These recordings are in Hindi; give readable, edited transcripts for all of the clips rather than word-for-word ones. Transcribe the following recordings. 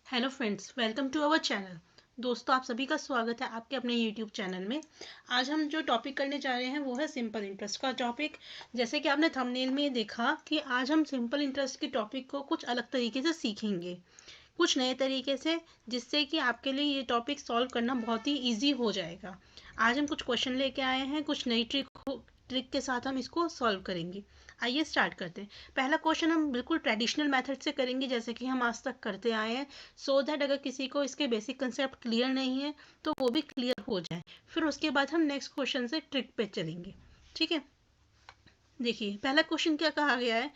Hello friends, welcome to our channel. दोस्तों, आप सभी का स्वागत है आपके अपने यूट्यूब चैनल में। आज हम जो टॉपिक करने जा रहे हैं वो है सिंपल इंटरेस्ट का टॉपिक। जैसे कि आपने थंबनेल में देखा कि आज हम सिंपल इंटरेस्ट के टॉपिक को कुछ अलग तरीके से सीखेंगे, कुछ नए तरीके से, जिससे कि आपके लिए ये टॉपिक सॉल्व करना बहुत ही ईजी हो जाएगा। आज हम कुछ क्वेश्चन लेके आए हैं, कुछ नई ट्रिक के साथ हम इसको सॉल्व करेंगे। आइए स्टार्ट करते हैं। पहला क्वेश्चन हम बिल्कुल ट्रेडिशनल मेथड से करेंगे, जैसे कि हम आज तक करते आए हैं, सो दैट अगर किसी को इसके बेसिक कंसेप्ट क्लियर नहीं है तो वो भी क्लियर हो जाए। फिर उसके बाद हम नेक्स्ट क्वेश्चन से ट्रिक पे चलेंगे। ठीक है, देखिए पहला क्वेश्चन क्या कहा गया है।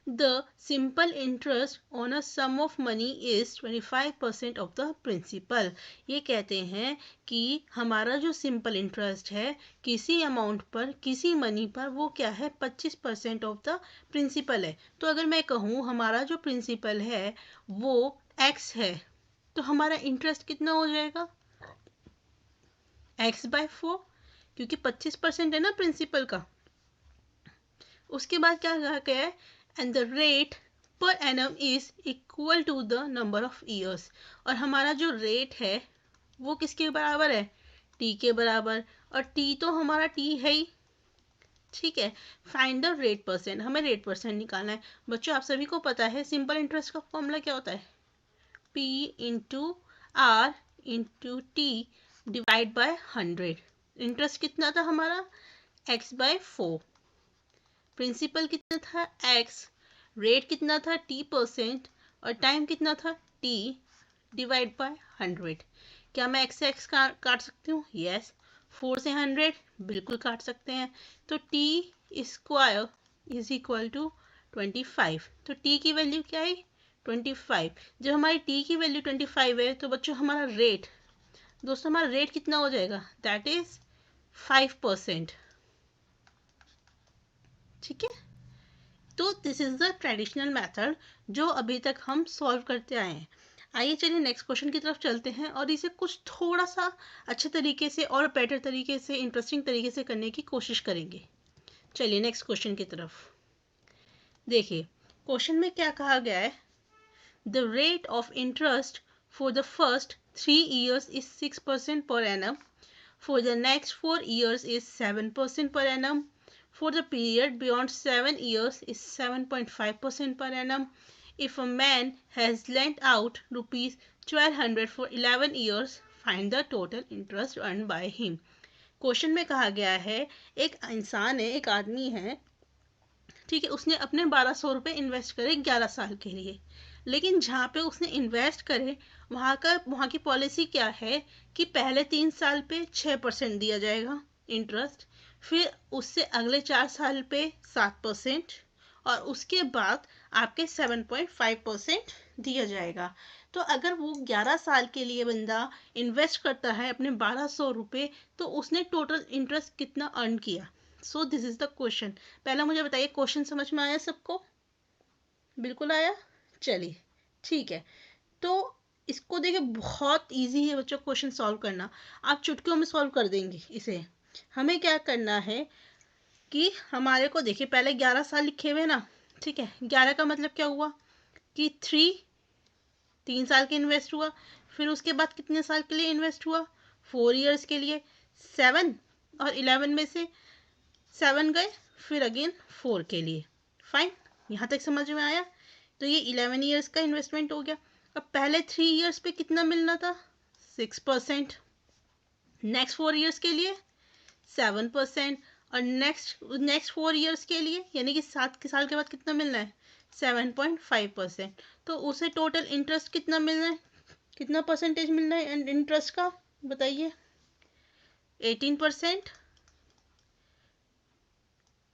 The simple interest on a sum of money is 25% of the principal. ये कहते हैं कि हमारा जो सिंपल इंटरेस्ट है किसी अमाउंट पर, किसी मनी पर, वो क्या है, 25% ऑफ द प्रिंसिपल है। तो अगर मैं कहूँ हमारा जो प्रिंसिपल है वो x है, तो हमारा इंटरेस्ट कितना हो जाएगा, x/4, क्योंकि 25% है ना प्रिंसिपल का। उसके बाद क्या कहा गया है, and the rate per annum is equal to the number of years. और हमारा जो रेट है वो किसके बराबर है, t के बराबर। और t तो हमारा t है ही। ठीक है, फाइंड द रेट परसेंट, हमें रेट परसेंट निकालना है। बच्चों, आप सभी को पता है सिंपल इंटरेस्ट का फॉर्मूला क्या होता है, p into R into T divide by 100। Interest कितना था हमारा, x/4, प्रिंसिपल कितना था x, रेट कितना था t%, और टाइम कितना था t डिवाइड बाय 100। क्या मैं x से x काट सकती हूँ, यस। 4 से 100 बिल्कुल काट सकते हैं। तो t square is equal to 25। तो t की वैल्यू क्या है, 25। जब हमारी t की वैल्यू 25 है तो बच्चों हमारा रेट, दोस्तों हमारा रेट कितना हो जाएगा, दैट इज 5%। ठीक है, तो this is the traditional method जो अभी तक हम सॉल्व करते आए हैं। आइए चलिए नेक्स्ट क्वेश्चन की तरफ चलते हैं और इसे कुछ थोड़ा सा अच्छे तरीके से और बेटर तरीके से, इंटरेस्टिंग तरीके से करने की कोशिश करेंगे। चलिए नेक्स्ट क्वेश्चन की तरफ देखिए। क्वेश्चन में क्या कहा गया है, the rate of interest for the first 3 years is 6% per annum. For the next 4 years is 7% per annum. For the period beyond 7 years is 7.5% per annum. If a man has lent out rupees 1200 for 11 years, find the total interest earned by him. Question में कहा गया है, एक इंसान है, एक आदमी है, ठीक है, उसने अपने 1200 रुपये इन्वेस्ट करे 11 साल के लिए। लेकिन जहाँ पे उसने इन्वेस्ट करे वहाँ की पॉलिसी क्या है कि पहले 3 साल पे 6% दिया जाएगा इंटरेस्ट, फिर उससे अगले 4 साल पे 7%, और उसके बाद आपके 7.5% दिया जाएगा। तो अगर वो 11 साल के लिए बंदा इन्वेस्ट करता है अपने 1200 रुपये, तो उसने टोटल इंटरेस्ट कितना अर्न किया। So this is the question. पहला मुझे बताइए, क्वेश्चन समझ में आया सबको, बिल्कुल आया। चलिए ठीक है, तो इसको देखिए बहुत इजी है बच्चों क्वेश्चन सॉल्व करना, आप चुटकियों में सॉल्व कर देंगे इसे। हमें क्या करना है कि हमारे को देखिए पहले 11 साल लिखे हुए ना, ठीक है, 11 का मतलब क्या हुआ कि 3 साल के इन्वेस्ट हुआ, फिर उसके बाद कितने साल के लिए इन्वेस्ट हुआ, 4 years के लिए, 7 और 11 में से 7 गए, फिर अगेन 4 के लिए। फाइन, यहाँ तक समझ में आया। तो ये 11 years का इन्वेस्टमेंट हो गया। अब पहले 3 years पे कितना मिलना था, 6%। नेक्स्ट 4 years के लिए 7%, और नेक्स्ट 4 years के लिए यानी कि 7 साल के बाद कितना मिलना है, 7.5%। तो उसे टोटल इंटरेस्ट कितना मिलना है, कितना परसेंटेज मिलना है इंटरेस्ट का, बताइए। 18%,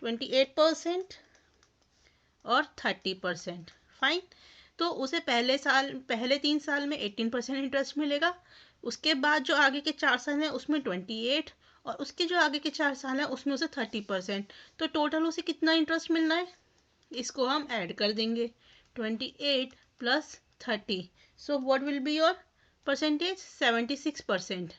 28% और 30%। फाइन, तो उसे पहले 3 साल में 18% इंटरेस्ट मिलेगा, उसके बाद जो आगे के 4 साल हैं उसमें 28, और उसके जो आगे के 4 साल हैं उसमें उसे 30%। तो टोटल उसे कितना इंटरेस्ट मिलना है, इसको हम ऐड कर देंगे, 28 plus 30। So what will be your percentage, 76%।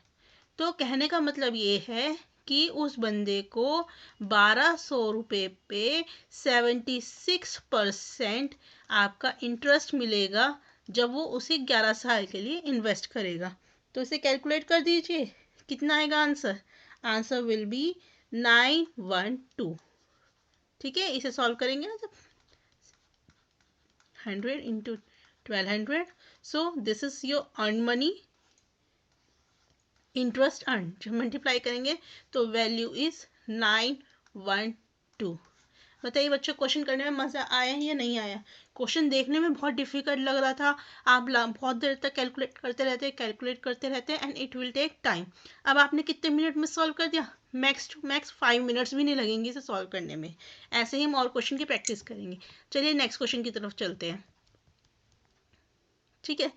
तो कहने का मतलब ये है कि उस बंदे को 1200 रुपये पे 76% आपका इंटरेस्ट मिलेगा, जब वो उसी 11 साल के लिए इन्वेस्ट करेगा। तो इसे कैलकुलेट कर दीजिए, कितना आएगा आंसर? Answer will be 912। ठीक है, इसे सॉल्व करेंगे ना जब 100 into 1200, so this is your earn money, interest earn. जब मल्टीप्लाई करेंगे तो वैल्यू इज 912। बताइए बच्चों, क्वेश्चन करने में मज़ा आया या नहीं आया? क्वेश्चन देखने में बहुत डिफिकल्ट लग रहा था, आप बहुत देर तक कैलकुलेट करते रहते and it will take time. अब आपने कितने मिनट में सॉल्व कर दिया? मैक्स टू मैक्स 5 मिनट्स भी नहीं लगेंगे इसे सॉल्व करने में। ऐसे ही हम और क्वेश्चन की प्रैक्टिस करेंगे। चलिए नेक्स्ट क्वेश्चन की तरफ चलते हैं। ठीक है,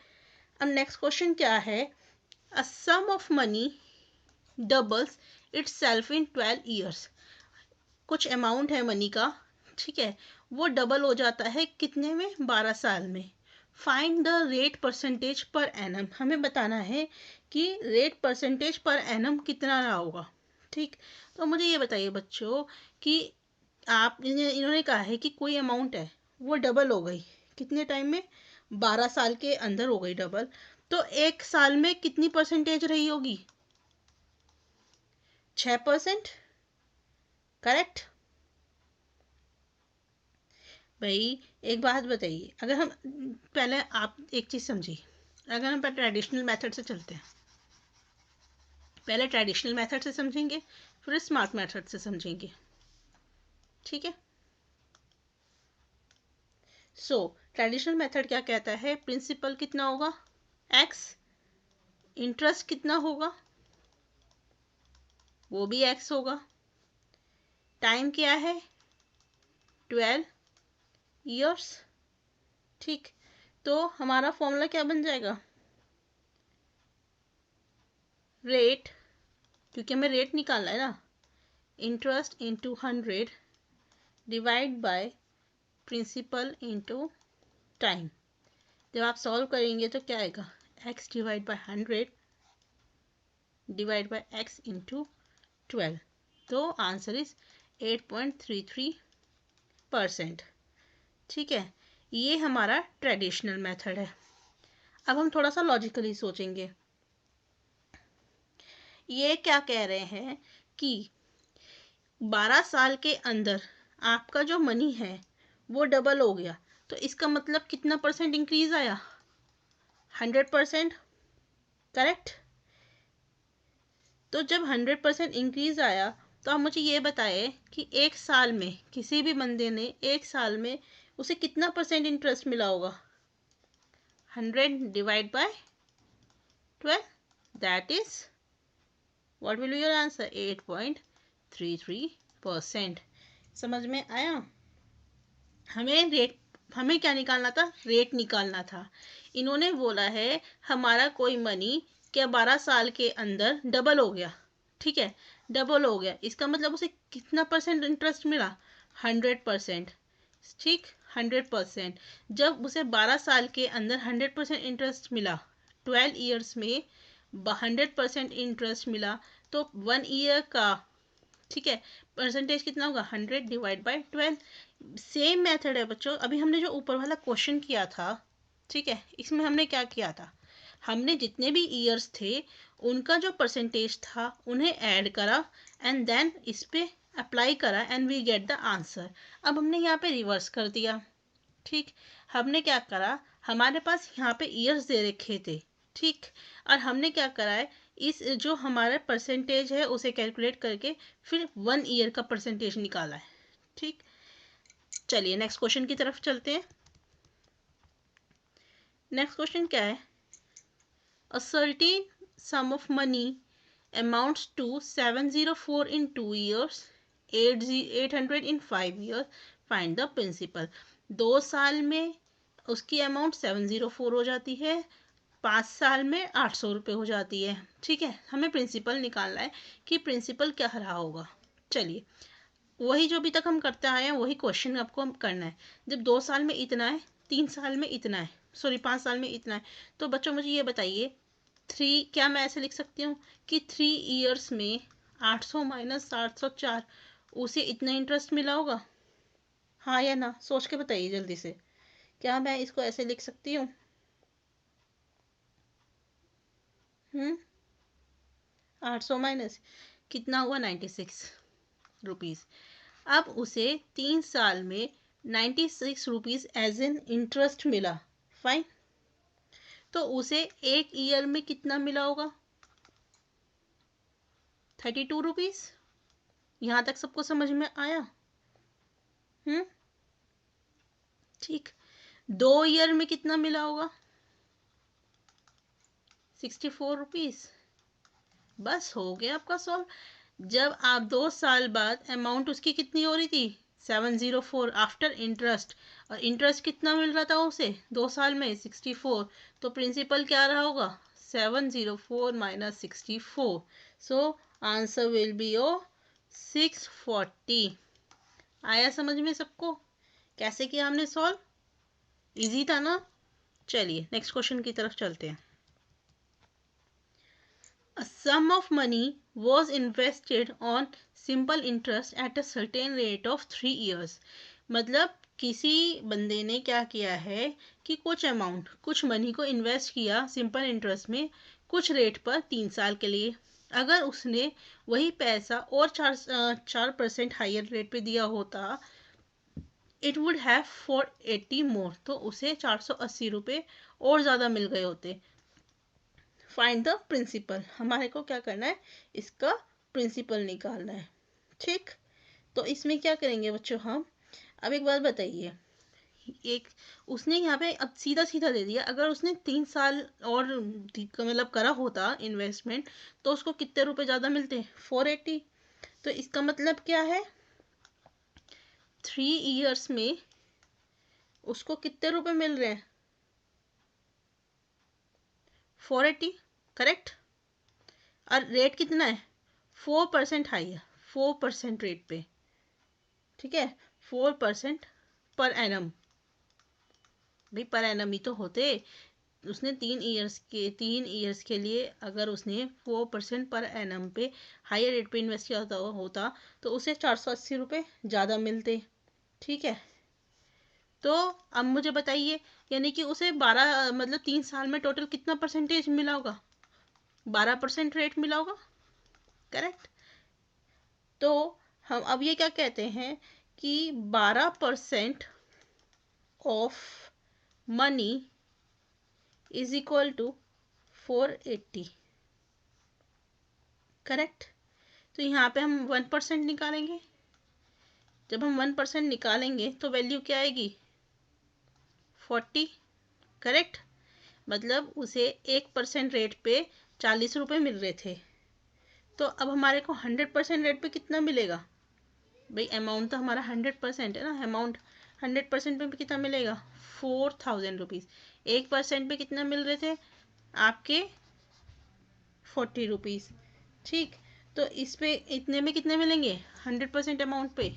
अब नेक्स्ट क्वेश्चन क्या है? A sum of money doubles itself in 12 years. कुछ अमाउंट है मनी का, ठीक है, वो डबल हो जाता है कितने में? 12 साल में। Find the rate percentage per annum. हमें बताना है कि रेट परसेंटेज पर एनम कितना रहा होगा। ठीक, तो मुझे ये बताइए बच्चों कि आप इन्होंने कहा है कि कोई अमाउंट है वो डबल हो गई कितने टाइम में? 12 साल के अंदर हो गई डबल। तो एक साल में कितनी परसेंटेज रही होगी? 6%। करेक्ट। भाई एक बात बताइए, अगर हम पहले, आप एक चीज़ समझिए, अगर हम ट्रेडिशनल मेथड से चलते हैं, पहले ट्रेडिशनल मेथड से समझेंगे फिर स्मार्ट मेथड से समझेंगे। ठीक है, सो ट्रेडिशनल मेथड क्या कहता है? प्रिंसिपल कितना होगा? x। इंटरेस्ट कितना होगा? वो भी x होगा। टाइम क्या है? 12 ईयर्स। ठीक, तो हमारा फॉर्मूला क्या बन जाएगा? रेट, क्योंकि हमें रेट निकालना है ना, interest into 100 divide by principal into time. जब आप सॉल्व करेंगे तो क्या आएगा? x divide by 100 divide by x into 12। तो आंसर इज 8.33%। ठीक है, ये हमारा ट्रेडिशनल मेथड है। अब हम थोड़ा सा लॉजिकली सोचेंगे। ये क्या कह रहे हैं कि 12 साल के अंदर आपका जो मनी है वो डबल हो गया, तो इसका मतलब कितना परसेंट इंक्रीज आया? 100%। करेक्ट। तो जब 100% इंक्रीज आया, तो आप मुझे ये बताए कि एक साल में किसी भी बंदे ने एक साल में उसे कितना परसेंट इंटरेस्ट मिला होगा? 100 divide bye 12, that is what will be your answer? 8.33%। समझ में आया? हमें क्या निकालना था? रेट निकालना था। इन्होंने बोला है हमारा कोई मनी क्या 12 साल के अंदर डबल हो गया। ठीक है, डबल हो गया, इसका मतलब उसे कितना परसेंट इंटरेस्ट मिला? 100%। ठीक, 100%। जब उसे 12 साल के अंदर 100% इंटरेस्ट मिला, 12 ईयर्स में 100% इंटरेस्ट मिला, तो 1 ईयर का, ठीक है, परसेंटेज कितना होगा? 100 डिवाइड बाय 12। सेम मेथड है बच्चों, अभी हमने जो ऊपर वाला क्वेश्चन किया था, ठीक है, इसमें हमने क्या किया था? हमने जितने भी ईयर्स थे उनका जो परसेंटेज था उन्हें ऐड करा एंड देन इस पे अप्लाई करा and we get the answer. अब हमने यहाँ पे रिवर्स कर दिया। ठीक, हमने क्या करा, हमारे पास यहाँ पे ईयर्स दे रखे थे, ठीक, और हमने क्या करा है, इस जो हमारा परसेंटेज है उसे कैलकुलेट करके फिर 1 ईयर का परसेंटेज निकाला है। ठीक, चलिए नेक्स्ट क्वेश्चन की तरफ चलते हैं। नेक्स्ट क्वेश्चन क्या है? A certain some of money amounts to 704 in 2 years, 800 in 5 years, find the principal। 2 साल में उसकी अमाउंट 704 हो जाती है, 5 साल में 800 रुपये हो जाती है। ठीक है, हमें प्रिंसिपल निकालना है कि प्रिंसिपल क्या रहा होगा। चलिए, वही जो अभी तक हम करते आए हैं वही क्वेश्चन आपको करना है। जब 2 साल में इतना है, 3 साल में इतना है, सॉरी 5 साल में इतना है, तो बच्चों मुझे ये बताइए, 3, क्या मैं ऐसे लिख सकती हूँ कि 3 ईयर्स में 800 माइनस 704, उसे इतना इंटरेस्ट मिला होगा? हाँ या ना, सोच के बताइए जल्दी से, क्या मैं इसको ऐसे लिख सकती हूँ? 800 माइनस कितना हुआ 96 रुपीज़। अब उसे 3 साल में 96 रुपीज़ एज एन इंटरेस्ट मिला। फाइन। तो उसे एक ईयर में कितना मिला होगा? 32 रुपीज़। यहाँ तक सबको समझ में आया? ठीक। 2 ईयर में कितना मिला होगा? 64 रुपीज़। बस हो गया आपका सॉल्व। जब आप 2 साल बाद अमाउंट उसकी कितनी हो रही थी? 704 आफ्टर इंटरेस्ट, और इंटरेस्ट कितना मिल रहा था उसे 2 साल में? 64। तो प्रिंसिपल क्या रहा होगा? 704 minus 64। So answer will be 640। आया समझ में सबको कैसे किया हमने सॉल्व? इजी था ना? चलिए नेक्स्ट क्वेश्चन की तरफ चलते हैं। A sum of money was invested on simple interest at a certain rate of 3 years. मतलब किसी बंदे ने क्या किया है कि कुछ अमाउंट, कुछ मनी को इन्वेस्ट किया सिंपल इंटरेस्ट में कुछ रेट पर 3 साल के लिए। अगर उसने वही पैसा और 4% हायर रेट पे दिया होता, इट वुड हैव 480 मोर, तो उसे 480 रुपये और ज़्यादा मिल गए होते। Find the principal. हमारे को क्या करना है? इसका प्रिंसिपल निकालना है। ठीक। तो इसमें क्या करेंगे बच्चों हम? अब एक बात बताइए, एक उसने यहाँ पे अब सीधा सीधा दे दिया। अगर उसने 3 साल और मतलब करा होता इन्वेस्टमेंट, तो उसको कितने रुपए ज़्यादा मिलते? 480। तो इसका मतलब क्या है? 3 ईयर्स में उसको कितने रुपए मिल रहे हैं? 480। करेक्ट। और रेट कितना है? 4% हाई है, 4% रेट पे। ठीक है, 4% पर एनम। भाई पर एनम ही तो होते। उसने 3 ईयर्स के लिए अगर उसने 4% पर एनम पे हायर रेट पे इन्वेस्ट किया होता तो उसे 480 रुपये ज़्यादा मिलते। ठीक है। तो अब मुझे बताइए, यानी कि उसे 12 मतलब 3 साल में टोटल कितना परसेंटेज मिला होगा? 12% रेट मिला होगा। करेक्ट। तो हम अब ये क्या कहते हैं कि 12% of money is equal to 480। Correct. तो यहाँ पे हम 1% निकालेंगे। जब हम 1% निकालेंगे तो वैल्यू क्या आएगी? 40। करेक्ट। मतलब उसे 1% रेट पे 40 रुपये मिल रहे थे। तो अब हमारे को 100% रेट पे कितना मिलेगा? भाई अमाउंट तो हमारा 100% है ना। अमाउंट 100% पे कितना मिलेगा? 4000 रुपीज़। 1% पे कितना मिल रहे थे आपके? 40 रुपीज़। ठीक। तो इस पे इतने में कितने मिलेंगे 100% अमाउंट पे?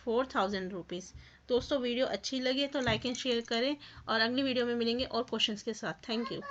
4000 रुपीज़। दोस्तों वीडियो अच्छी लगे तो लाइक एंड शेयर करें, और अगली वीडियो में मिलेंगे और क्वेश्चंस के साथ। Thank you.